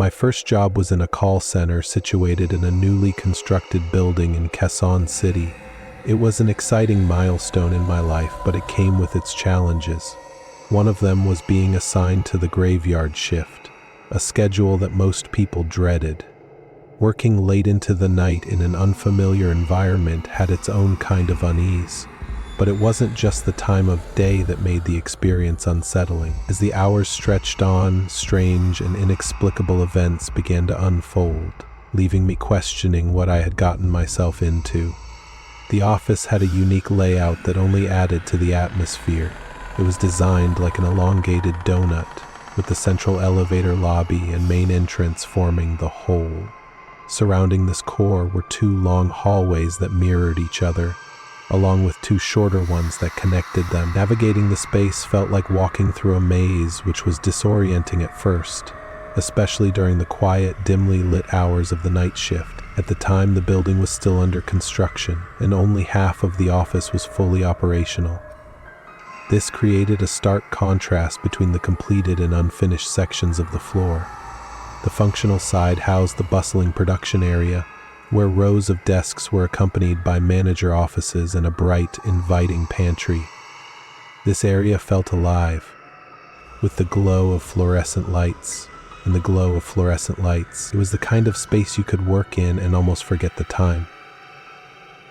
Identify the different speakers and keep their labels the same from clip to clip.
Speaker 1: My first job was in a call center situated in a newly constructed building in Quezon City. It was an exciting milestone in my life, but it came with its challenges. One of them was being assigned to the graveyard shift, a schedule that most people dreaded. Working late into the night in an unfamiliar environment had its own kind of unease. But it wasn't just the time of day that made the experience unsettling. As the hours stretched on, strange and inexplicable events began to unfold, leaving me questioning what I had gotten myself into. The office had a unique layout that only added to the atmosphere. It was designed like an elongated donut, with the central elevator lobby and main entrance forming the whole. Surrounding this core were two long hallways that mirrored each other, along with two shorter ones that connected them. Navigating the space felt like walking through a maze, which was disorienting at first, especially during the quiet, dimly lit hours of the night shift. At the time, the building was still under construction, and only half of the office was fully operational. This created a stark contrast between the completed and unfinished sections of the floor. The functional side housed the bustling production area, where rows of desks were accompanied by manager offices and a bright, inviting pantry. This area felt alive, with the glow of fluorescent lights. It was the kind of space you could work in and almost forget the time.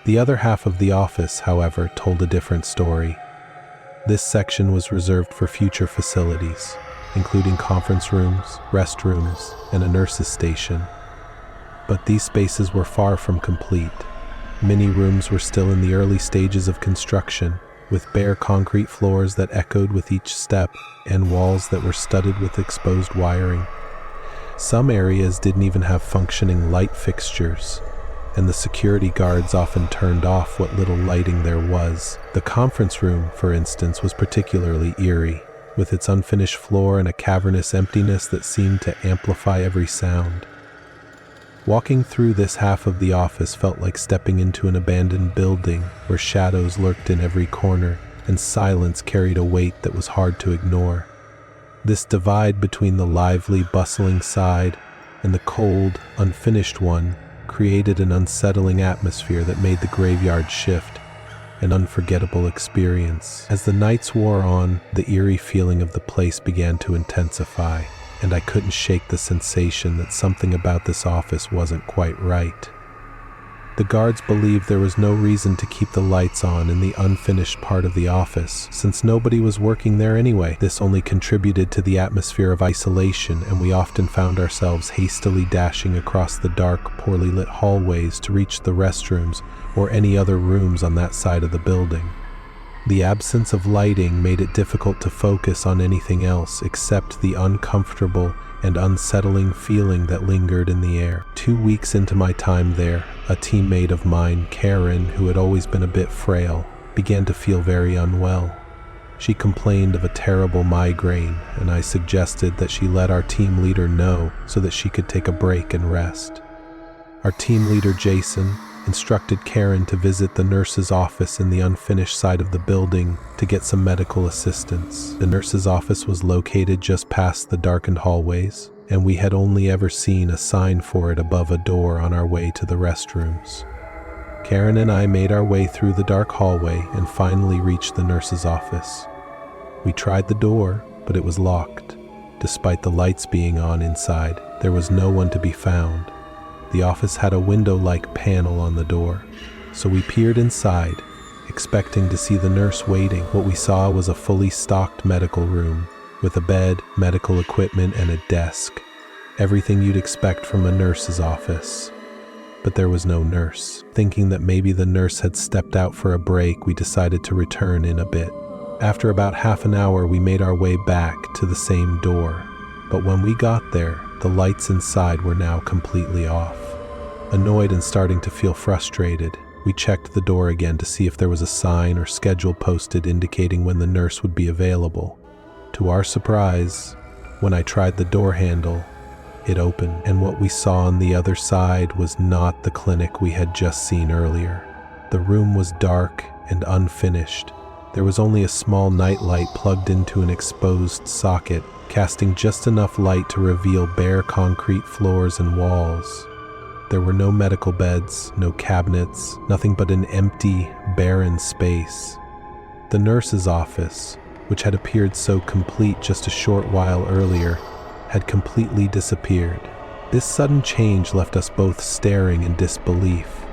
Speaker 1: The other half of the office, however, told a different story. This section was reserved for future facilities, including conference rooms, restrooms, and a nurse's station. But these spaces were far from complete. Many rooms were still in the early stages of construction, with bare concrete floors that echoed with each step and walls that were studded with exposed wiring. Some areas didn't even have functioning light fixtures, and the security guards often turned off what little lighting there was. The conference room, for instance, was particularly eerie, with its unfinished floor and a cavernous emptiness that seemed to amplify every sound. Walking through this half of the office felt like stepping into an abandoned building where shadows lurked in every corner and silence carried a weight that was hard to ignore. This divide between the lively, bustling side and the cold, unfinished one created an unsettling atmosphere that made the graveyard shift an unforgettable experience. As the nights wore on, the eerie feeling of the place began to intensify, and I couldn't shake the sensation that something about this office wasn't quite right. The guards believed there was no reason to keep the lights on in the unfinished part of the office, since nobody was working there anyway. This only contributed to the atmosphere of isolation, and we often found ourselves hastily dashing across the dark, poorly lit hallways to reach the restrooms or any other rooms on that side of the building. The absence of lighting made it difficult to focus on anything else except the uncomfortable and unsettling feeling that lingered in the air. 2 weeks into my time there, a teammate of mine, Karen, who had always been a bit frail, began to feel very unwell. She complained of a terrible migraine, and I suggested that she let our team leader know so that she could take a break and rest. Our team leader, Jason, instructed Karen to visit the nurse's office in the unfinished side of the building to get some medical assistance. The nurse's office was located just past the darkened hallways, and we had only ever seen a sign for it above a door on our way to the restrooms. Karen and I made our way through the dark hallway and finally reached the nurse's office. We tried the door, but it was locked. Despite the lights being on inside, there was no one to be found. The office had a window-like panel on the door, so we peered inside, expecting to see the nurse waiting. What we saw was a fully stocked medical room, with a bed, medical equipment, and a desk. Everything you'd expect from a nurse's office. But there was no nurse. Thinking that maybe the nurse had stepped out for a break, we decided to return in a bit. After about half an hour, we made our way back to the same door, but when we got there, the lights inside were now completely off. Annoyed and starting to feel frustrated, we checked the door again to see if there was a sign or schedule posted indicating when the nurse would be available. To our surprise, when I tried the door handle, it opened, and what we saw on the other side was not the clinic we had just seen earlier. The room was dark and unfinished. There was only a small nightlight plugged into an exposed socket, casting just enough light to reveal bare concrete floors and walls. There were no medical beds, no cabinets, nothing but an empty, barren space. The nurse's office, which had appeared so complete just a short while earlier, had completely disappeared. This sudden change left us both staring in disbelief.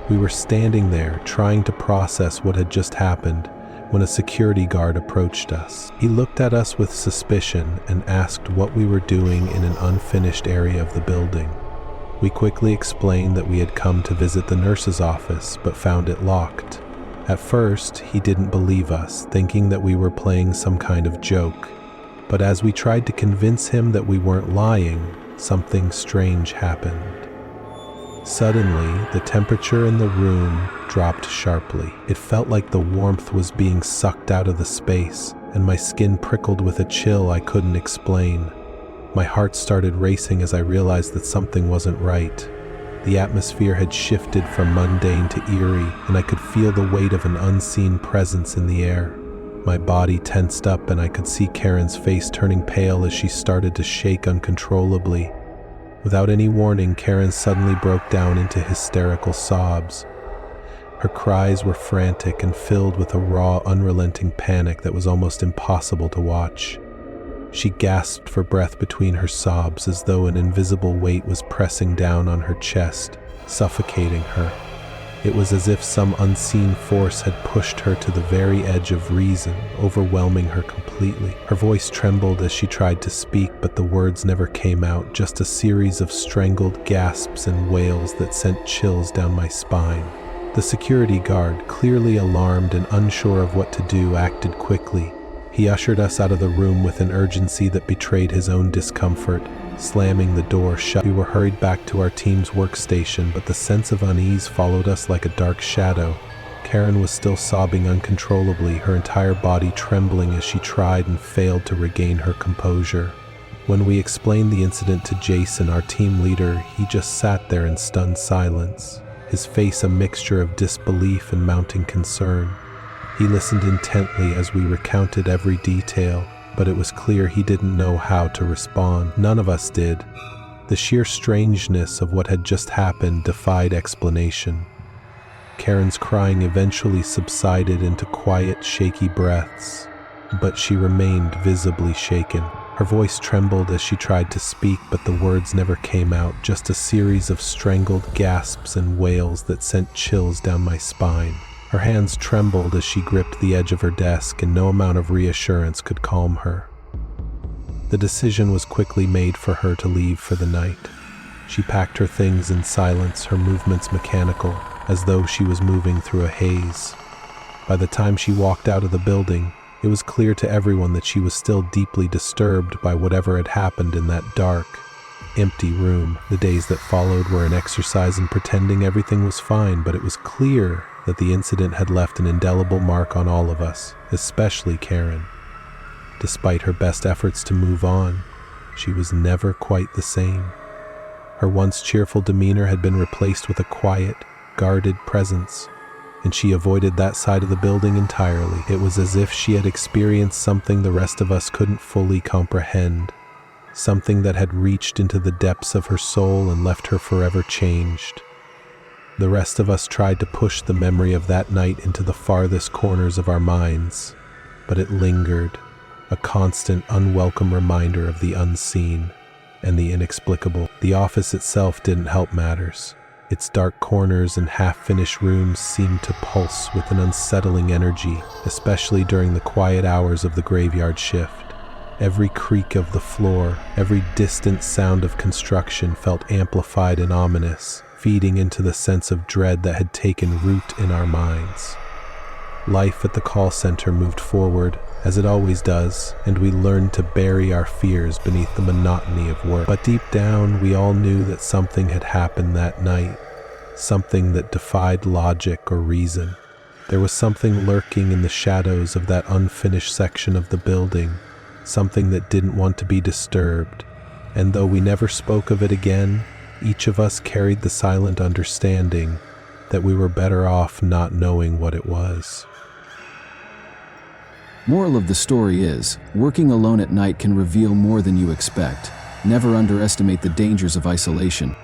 Speaker 1: We were standing there, trying to process what had just happened, when a security guard approached us. He looked at us with suspicion and asked what we were doing in an unfinished area of the building. We quickly explained that we had come to visit the nurse's office, but found it locked. At first, he didn't believe us, thinking that we were playing some kind of joke. But as we tried to convince him that we weren't lying, something strange happened. Suddenly, the temperature in the room dropped sharply. It felt like the warmth was being sucked out of the space, and my skin prickled with a chill I couldn't explain. My heart started racing as I realized that something wasn't right. The atmosphere had shifted from mundane to eerie, and I could feel the weight of an unseen presence in the air. My body tensed up, and I could see Karen's face turning pale as she started to shake uncontrollably. Without any warning, Karen suddenly broke down into hysterical sobs. Her cries were frantic and filled with a raw, unrelenting panic that was almost impossible to watch. She gasped for breath between her sobs as though an invisible weight was pressing down on her chest, suffocating her. It was as if some unseen force had pushed her to the very edge of reason, overwhelming her completely. Her voice trembled as she tried to speak, but the words never came out, just a series of strangled gasps and wails that sent chills down my spine. The security guard, clearly alarmed and unsure of what to do, acted quickly. He ushered us out of the room with an urgency that betrayed his own discomfort. Slamming the door shut, we were hurried back to our team's workstation, but the sense of unease followed us like a dark shadow. Karen was still sobbing uncontrollably, her entire body trembling as she tried and failed to regain her composure. When we explained the incident to Jason, our team leader, he just sat there in stunned silence, his face a mixture of disbelief and mounting concern. He listened intently as we recounted every detail, but it was clear he didn't know how to respond. None of us did. The sheer strangeness of what had just happened defied explanation. Karen's crying eventually subsided into quiet, shaky breaths, but she remained visibly shaken. Her voice trembled as she tried to speak, but the words never came out, just a series of strangled gasps and wails that sent chills down my spine. Her hands trembled as she gripped the edge of her desk, and no amount of reassurance could calm her. The decision was quickly made for her to leave for the night. She packed her things in silence, her movements mechanical, as though she was moving through a haze. By the time she walked out of the building, it was clear to everyone that she was still deeply disturbed by whatever had happened in that dark, empty room. The days that followed were an exercise in pretending everything was fine, but it was clear that the incident had left an indelible mark on all of us, especially Karen. Despite her best efforts to move on, she was never quite the same. Her once cheerful demeanor had been replaced with a quiet, guarded presence, and she avoided that side of the building entirely. It was as if she had experienced something the rest of us couldn't fully comprehend, something that had reached into the depths of her soul and left her forever changed. The rest of us tried to push the memory of that night into the farthest corners of our minds, but it lingered, a constant, unwelcome reminder of the unseen and the inexplicable. The office itself didn't help matters. Its dark corners and half-finished rooms seemed to pulse with an unsettling energy, especially during the quiet hours of the graveyard shift. Every creak of the floor, every distant sound of construction felt amplified and ominous, feeding into the sense of dread that had taken root in our minds. Life at the call center moved forward, as it always does, and we learned to bury our fears beneath the monotony of work. But deep down, we all knew that something had happened that night, something that defied logic or reason. There was something lurking in the shadows of that unfinished section of the building, something that didn't want to be disturbed, and though we never spoke of it again, each of us carried the silent understanding that we were better off not knowing what it was.
Speaker 2: Moral of the story is, working alone at night can reveal more than you expect. Never underestimate the dangers of isolation.